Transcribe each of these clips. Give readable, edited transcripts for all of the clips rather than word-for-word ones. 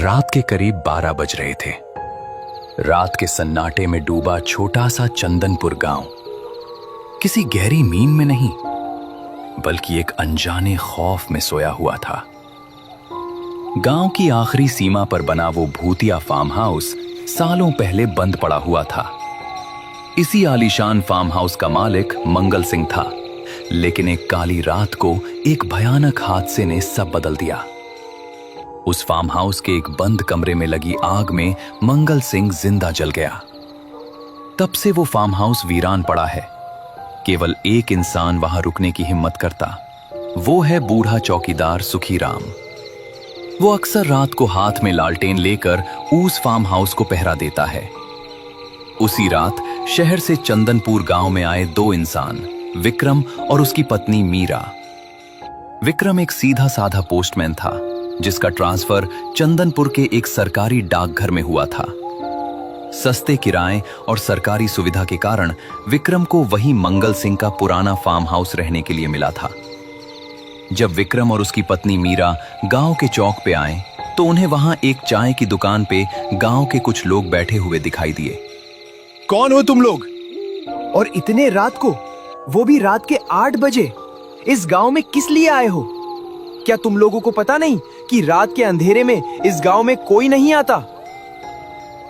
रात के करीब 12 बज रहे थे। रात के सन्नाटे में डूबा छोटा सा चंदनपुर गांव किसी गहरी नींद में नहीं बल्कि एक अनजाने खौफ में सोया हुआ था। गांव की आखिरी सीमा पर बना वो भूतिया फार्म हाउस सालों पहले बंद पड़ा हुआ था। इसी आलीशान फार्म हाउस का मालिक मंगल सिंह था, लेकिन एक काली रात को एक भयानक हादसे ने सब बदल दिया। उस फार्म हाउस के एक बंद कमरे में लगी आग में मंगल सिंह जिंदा जल गया। तब से वो फार्म हाउस वीरान पड़ा है। केवल एक इंसान वहां रुकने की हिम्मत करता, वो है बूढ़ा चौकीदार सुखीराम। वो अक्सर रात को हाथ में लालटेन लेकर उस फार्म हाउस को पहरा देता है। उसी रात शहर से चंदनपुर गांव में आए दो इंसान, विक्रम और उसकी पत्नी मीरा। विक्रम एक सीधा साधा पोस्टमैन था जिसका ट्रांसफर चंदनपुर के एक सरकारी डाकघर में हुआ था। सस्ते किराए और सरकारी सुविधा के कारण विक्रम को वही मंगल सिंह का पुराना फार्म हाउस रहने के लिए मिला था। जब विक्रम और उसकी पत्नी मीरा गांव के चौक पे आए तो उन्हें वहां एक चाय की दुकान पे गांव के कुछ लोग बैठे हुए दिखाई दिए। कौन हो तुम लोग? और इतने रात को, वो भी रात के 8 बजे, इस गांव में किस लिए आए हो? क्या तुम लोगों को पता नहीं कि रात के अंधेरे में इस गांव में कोई नहीं आता?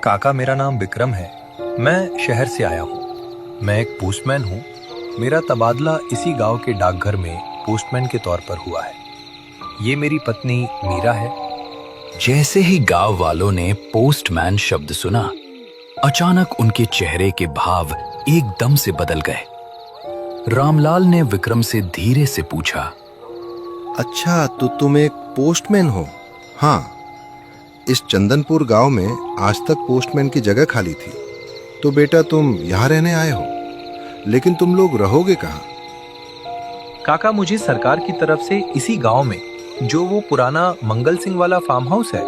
काका, मेरा नाम विक्रम है। मैं शहर से आया हूँ। मैं एक पोस्टमैन हूँ। मेरा तबादला इसी गांव के डाकघर में पोस्टमैन के तौर पर हुआ है। ये मेरी पत्नी मीरा है। जैसे ही गांव वालों ने पोस्टमैन शब्द सुना, अचानक उनके चेहरे के भाव एकदम से बदल गए। रामलाल ने विक्रम से धीरे से पूछा, अच्छा, तो तुम एक पोस्टमैन हो? हाँ, इस चंदनपुर गांव में आज तक पोस्टमैन की जगह खाली थी, तो बेटा तुम यहाँ रहने आए हो। लेकिन तुम लोग रहोगे कहाँ? काका, मुझे सरकार की तरफ से इसी गांव में जो वो पुराना मंगल सिंह वाला फार्म हाउस है,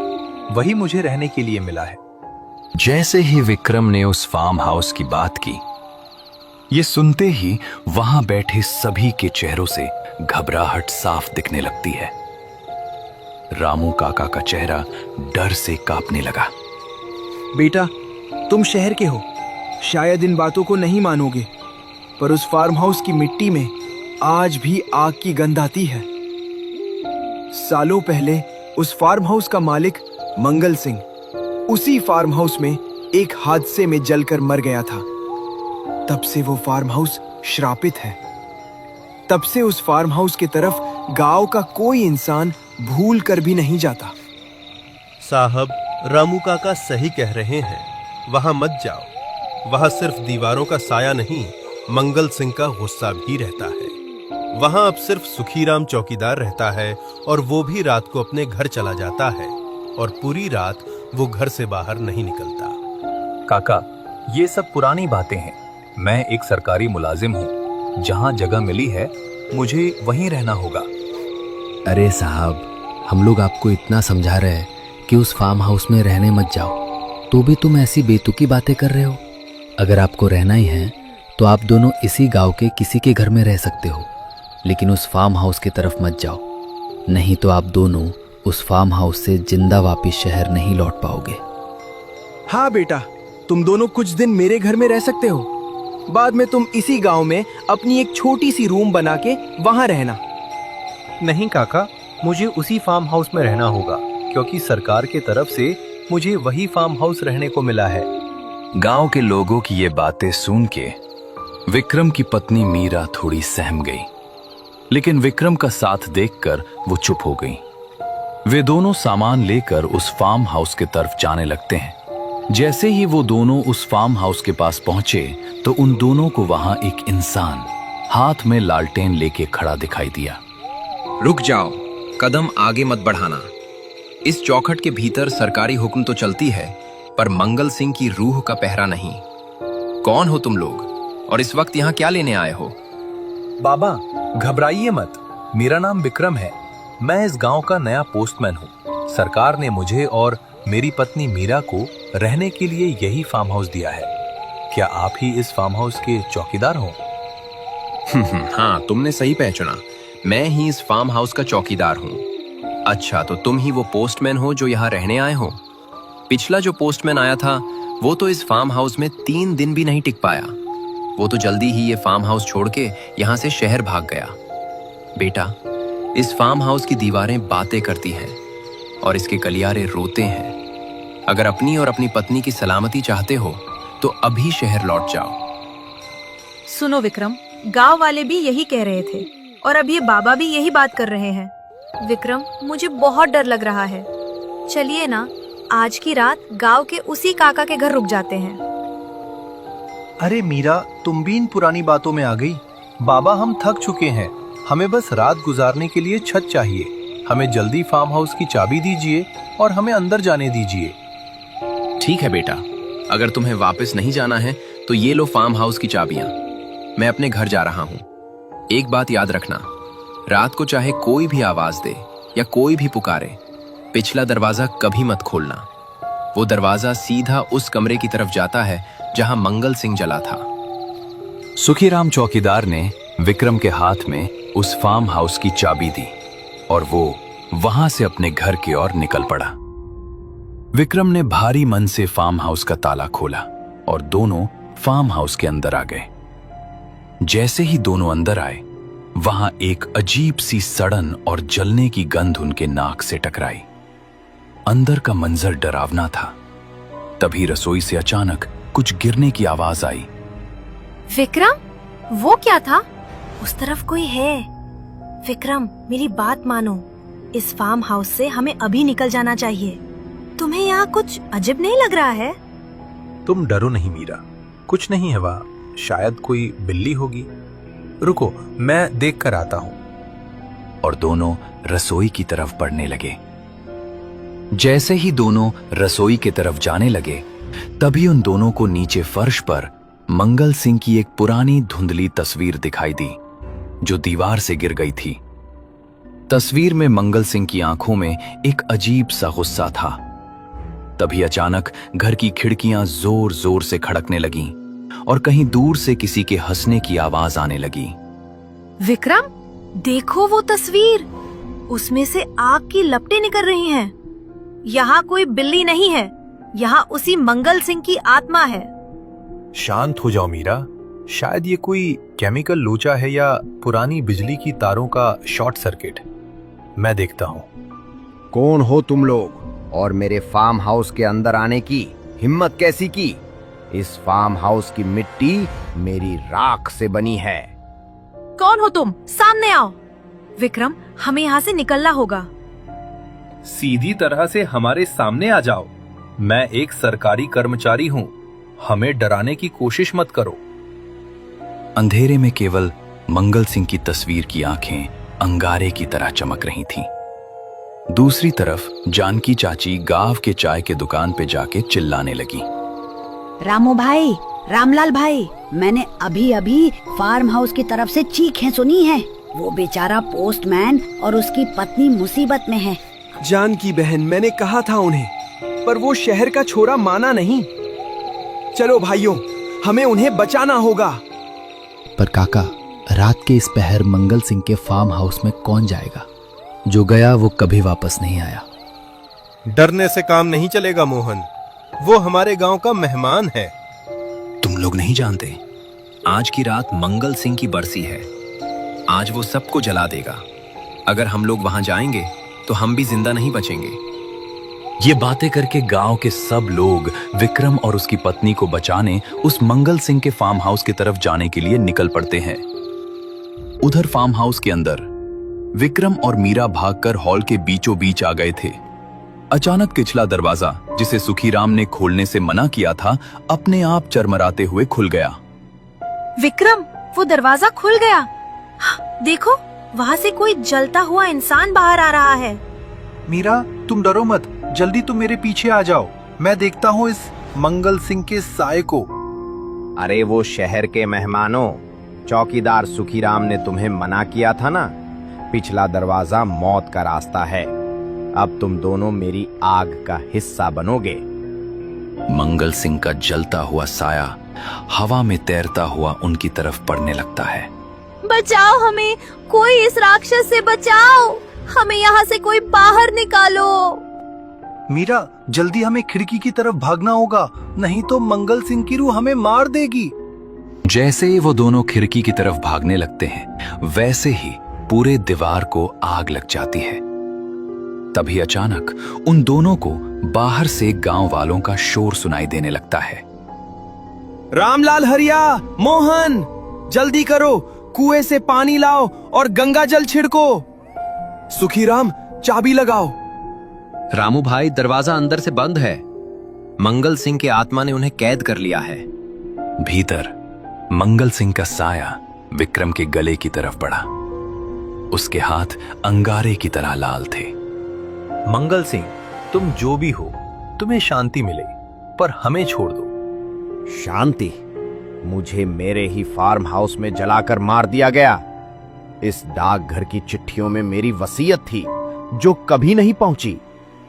वही मुझे रहने के लिए मिला है। जैसे ही विक्रम ने उस फार्म हाउस की बात की, ये सुनते ही वहां बैठे सभी के चेहरों से घबराहट साफ दिखने लगती है। रामू काका का चेहरा डर से कांपने लगा। बेटा, तुम शहर के हो, शायद इन बातों को नहीं मानोगे, पर उस फार्म हाउस की मिट्टी में आज भी आग की गंध आती है। सालों पहले उस फार्म हाउस का मालिक मंगल सिंह उसी फार्म हाउस में एक हादसे में जलकर मर गया था। तब से वो फार्म हाउस श्रापित है। तब से उस फार्म हाउस की तरफ गांव का कोई इंसान भूल कर भी नहीं जाता। साहब, रामू काका सही कह रहे हैं। वहां मत जाओ। वहां सिर्फ दीवारों का साया नहीं, मंगल सिंह का गुस्सा भी रहता है। वहां अब सिर्फ सुखीराम चौकीदार रहता है, और वो भी रात को अपने घर चला जाता है, और पूरी रात वो घर से बाहर नहीं निकलता। काका, ये सब पुरानी बातें हैं। मैं एक सरकारी मुलाजिम हूँ। जहाँ जगह मिली है मुझे वहीं रहना होगा। अरे साहब, हम लोग आपको इतना समझा रहे हैं कि उस फार्म हाउस में रहने मत जाओ, तो भी तुम ऐसी बेतुकी बातें कर रहे हो। अगर आपको रहना ही है तो आप दोनों इसी गांव के किसी के घर में रह सकते हो, लेकिन उस फार्म हाउस की तरफ मत जाओ, नहीं तो आप दोनों उस फार्म हाउस से जिंदा वापिस शहर नहीं लौट पाओगे। हाँ बेटा, तुम दोनों कुछ दिन मेरे घर में रह सकते हो। बाद में तुम इसी गांव में अपनी एक छोटी सी रूम बना के वहां रहना। नहीं काका, मुझे उसी फार्म हाउस में रहना होगा, क्योंकि सरकार की तरफ से मुझे वही फार्म हाउस रहने को मिला है। गांव के लोगों की ये बातें सुन के विक्रम की पत्नी मीरा थोड़ी सहम गई, लेकिन विक्रम का साथ देखकर वो चुप हो गई। वे दोनों सामान लेकर उस फार्म हाउस की तरफ जाने लगते हैं। जैसे ही वो दोनों उस फार्म हाउस के पास पहुंचे तो उन दोनों को वहां एक इंसान हाथ में लालटेन लेके खड़ा दिखाई दिया। रुक जाओ, कदम आगे मत बढ़ाना। इस चौखट के भीतर सरकारी हुक्म तो चलती है, पर मंगल सिंह की रूह का पहरा नहीं। कौन हो तुम लोग, और इस वक्त यहाँ क्या लेने आए हो? बाबा, घबराइए मत। मेरा नाम विक्रम है। मैं इस गांव का नया पोस्टमैन हूँ। सरकार ने मुझे और मेरी पत्नी मीरा को रहने के लिए यही फार्म हाउस दिया है। क्या आप ही इस फार्म हाउस के चौकीदार हो? हाँ, तुमने सही पहचाना। मैं ही इस फार्म हाउस का चौकीदार हूँ। अच्छा, तो तुम ही वो पोस्टमैन हो जो यहाँ रहने आए हो? पिछला जो पोस्टमैन आया था वो तो इस फार्म हाउस में 3 दिन भी नहीं टिक पाया। वो तो जल्दी ही ये फार्म हाउस छोड़ के यहाँ से शहर भाग गया। बेटा, इस फार्म हाउस की दीवारें बातें करती हैं और इसके गलियारे रोते हैं। अगर अपनी और अपनी पत्नी की सलामती चाहते हो तो अभी शहर लौट जाओ। सुनो विक्रम, गांव वाले भी यही कह रहे थे और अब ये बाबा भी यही बात कर रहे हैं। विक्रम, मुझे बहुत डर लग रहा है। चलिए ना, आज की रात गांव के उसी काका के घर रुक जाते हैं। अरे मीरा, तुम भी इन पुरानी बातों में आ गई। बाबा, हम थक चुके हैं। हमें बस रात गुजारने के लिए छत चाहिए। हमें जल्दी फार्म हाउस की चाबी दीजिए और हमें अंदर जाने दीजिए। ठीक है बेटा, अगर तुम्हें वापस नहीं जाना है तो ये लो फार्म हाउस की चाबियां। मैं अपने घर जा रहा हूँ। एक बात याद रखना, रात को चाहे कोई भी आवाज दे या कोई भी पुकारे, पिछला दरवाजा कभी मत खोलना। वो दरवाजा सीधा उस कमरे की तरफ जाता है जहां मंगल सिंह जला था। सुखीराम चौकीदार ने विक्रम के हाथ में उस फार्म हाउस की चाबी दी और वो वहां से अपने घर की ओर निकल पड़ा। विक्रम ने भारी मन से फार्म हाउस का ताला खोला और दोनों फार्म हाउस के अंदर आ गए। जैसे ही दोनों अंदर आए, वहां एक अजीब सी सड़न और जलने की गंध उनके नाक से टकराई। अंदर का मंजर डरावना था। तभी रसोई से अचानक कुछ गिरने की आवाज आई। विक्रम, वो क्या था? उस तरफ कोई है। विक्रम, मेरी बात मानो, इस फार्म हाउस से हमें अभी निकल जाना चाहिए। तुम्हें यहाँ कुछ अजीब नहीं लग रहा है? तुम डरो नहीं मीरा, कुछ नहीं है वहाँ। शायद कोई बिल्ली होगी। रुको, मैं देख कर आता हूँ। और दोनों रसोई की तरफ बढ़ने लगे। जैसे ही दोनों रसोई की तरफ जाने लगे, तभी उन दोनों को नीचे फर्श पर मंगल सिंह की एक पुरानी धुंधली तस्वीर दिखाई दी जो दीवार से गिर गई थी। तस्वीर में मंगल सिंह की आंखों में एक अजीब सा गुस्सा था। तभी अचानक घर की खिड़कियां जोर जोर से खड़कने लगीं और कहीं दूर से किसी के हंसने की आवाज आने लगी। विक्रम, देखो वो तस्वीर, उसमें से आग की लपटें निकल रही हैं। यहाँ कोई बिल्ली नहीं है, यहाँ उसी मंगल सिंह की आत्मा है। शांत हो जाओ मीरा, शायद ये कोई केमिकल लोचा है या पुरानी बिजली की तारों का शॉर्ट सर्किट। मैं देखता हूँ। कौन हो तुम लोग और मेरे फार्म हाउस के अंदर आने की हिम्मत कैसी की? इस फार्म हाउस की मिट्टी मेरी राख से बनी है। कौन हो तुम? सामने आओ। विक्रम, हमें यहाँ से निकलना होगा। सीधी तरह से हमारे सामने आ जाओ। मैं एक सरकारी कर्मचारी हूँ, हमें डराने की कोशिश मत करो। अंधेरे में केवल मंगल सिंह की तस्वीर की आंखें अंगारे की तरह चमक रही थीं। दूसरी तरफ जानकी चाची गांव के चाय के दुकान पे जाके चिल्लाने लगी। रामू भाई, रामलाल भाई, मैंने अभी अभी फार्म हाउस की तरफ से चीखें सुनी हैं। वो बेचारा पोस्टमैन और उसकी पत्नी मुसीबत में है। जानकी बहन, मैंने कहा था उन्हें, पर वो शहर का छोरा माना नहीं। चलो भाइयों, हमें उन्हें बचाना होगा। पर काका, रात के इस पहर मंगल सिंह के फार्म हाउस में कौन जाएगा? जो गया वो कभी वापस नहीं आया। डरने से काम नहीं चलेगा मोहन, वो हमारे गांव का मेहमान है। तुम लोग नहीं जानते, आज की रात मंगल सिंह की बरसी है। आज वो सबको जला देगा। अगर हम लोग वहां जाएंगे तो हम भी जिंदा नहीं बचेंगे। ये बातें करके गांव के सब लोग विक्रम और उसकी पत्नी को बचाने उस मंगल सिंह के फार्म हाउस की तरफ जाने के लिए निकल पड़ते हैं। उधर फार्म हाउस के अंदर विक्रम और मीरा भागकर हॉल के बीचों बीच आ गए थे। अचानक पिछला दरवाजा, जिसे सुखीराम ने खोलने से मना किया था, अपने आप चरमराते हुए खुल गया। विक्रम, वो दरवाजा खुल गया। देखो, वहाँ से कोई जलता हुआ इंसान बाहर आ रहा है। मीरा, तुम डरो मत, जल्दी तुम मेरे पीछे आ जाओ। मैं देखता हूँ इस मंगल सिंह के साए को। अरे वो शहर के मेहमानों, चौकीदार सुखीराम ने तुम्हें मना किया था ना, पिछला दरवाजा मौत का रास्ता है। अब तुम दोनों मेरी आग का हिस्सा बनोगे। मंगल सिंह का जलता हुआ साया हवा में तैरता हुआ उनकी तरफ पड़ने लगता है। बचाओ हमें, कोई इस राक्षस से बचाओ, हमें यहाँ से कोई बाहर निकालो। मीरा, जल्दी हमें खिड़की की तरफ भागना होगा, नहीं तो मंगल सिंह की रूह हमें मार देगी। जैसे ही वो दोनों खिड़की की तरफ भागने लगते हैं, वैसे ही पूरे दीवार को आग लग जाती है। तभी अचानक उन दोनों को बाहर से गांव वालों का शोर सुनाई देने लगता है। रामलाल, हरिया, मोहन, जल्दी करो, कुएं से पानी लाओ और गंगा जल छिड़को। सुखीराम, चाबी लगाओ। रामू भाई, दरवाजा अंदर से बंद है। मंगल सिंह के आत्मा ने उन्हें कैद कर लिया है। भीतर मंगल सिंह का साया विक्रम के गले की तरफ बढ़ा। उसके हाथ अंगारे की तरह लाल थे। मंगल सिंह, तुम जो भी हो, तुम्हें शांति मिले, पर हमें छोड़ दो। शांति? मुझे मेरे ही फार्म हाउस में जलाकर मार दिया गया। इस डाकघर की चिट्ठियों में मेरी वसीयत थी जो कभी नहीं पहुंची।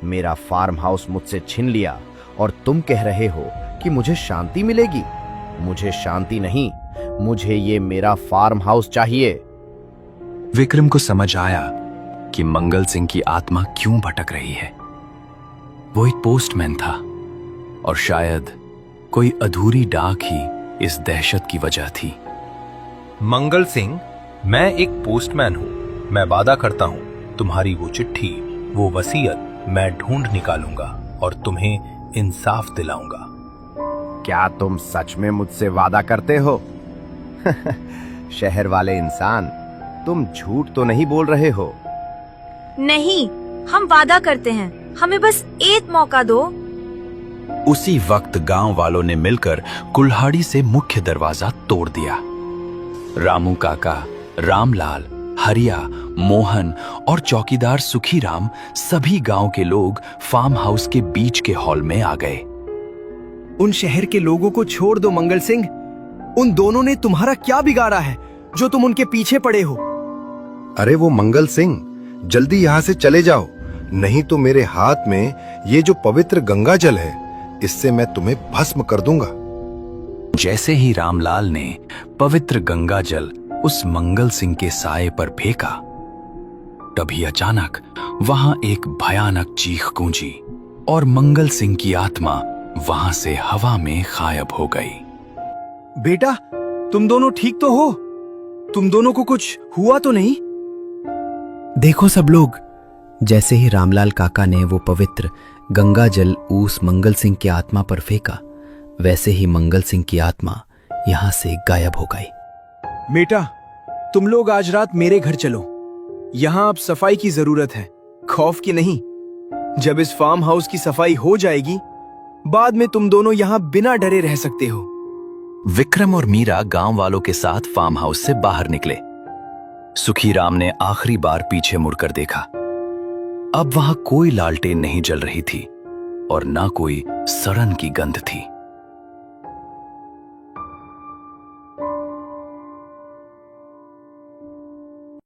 मेरा फार्म हाउस मुझसे छीन लिया और तुम कह रहे हो कि मुझे शांति मिलेगी। मुझे शांति नहीं, मुझे ये मेरा फार्म हाउस चाहिए। विक्रम को समझ आया कि मंगल सिंह की आत्मा क्यों भटक रही है। वो एक पोस्टमैन था और शायद कोई अधूरी डाक ही इस दहशत की वजह थी। मंगल सिंह, मैं एक पोस्टमैन हूँ। मैं वादा करता हूँ तुम्हारी वो चिट्ठी, वो वसीयत मैं ढूंढ निकालूंगा और तुम्हें इंसाफ दिलाऊंगा। क्या तुम सच में मुझसे वादा करते हो? शहर वाले इंसान, तुम झूठ तो नहीं बोल रहे हो? नहीं, हम वादा करते हैं, हमें बस एक मौका दो। उसी वक्त गांव वालों ने मिलकर कुल्हाड़ी से मुख्य दरवाजा तोड़ दिया। रामू काका, रामलाल, हरिया, मोहन और चौकीदार सुखीराम, सभी गांव के लोग फार्म हाउस के बीच के हॉल में आ गए। उन शहर के लोगों को छोड़ दो मंगल सिंह। उन दोनों ने तुम्हारा क्या बिगाड़ा है जो तुम उनके पीछे पड़े हो? अरे वो मंगल सिंह, जल्दी यहाँ से चले जाओ, नहीं तो मेरे हाथ में ये जो पवित्र गंगा जल है, इससे मैं तुम्हें भस्म कर दूंगा। जैसे ही रामलाल ने पवित्र गंगा जल उस मंगल सिंह के साये पर फेंका, तभी अचानक वहां एक भयानक चीख गूंजी और मंगल सिंह की आत्मा वहां से हवा में गायब हो गई। बेटा, तुम दोनों ठीक तो हो? तुम दोनों को कुछ हुआ तो नहीं? देखो सब लोग, जैसे ही रामलाल काका ने वो पवित्र गंगा जल उस मंगल सिंह की आत्मा पर फेंका, वैसे ही मंगल सिंह की आत्मा यहां से गायब हो गई। बेटा, तुम लोग आज रात मेरे घर चलो। यहां अब सफाई की जरूरत है, खौफ की नहीं। जब इस फार्म हाउस की सफाई हो जाएगी, बाद में तुम दोनों यहां बिना डरे रह सकते हो। विक्रम और मीरा गांव वालों के साथ फार्म हाउस से बाहर निकले। सुखीराम ने आखिरी बार पीछे मुड़कर देखा। अब वहां कोई लालटेन नहीं जल रही थी और ना कोई सड़न की गंध थी।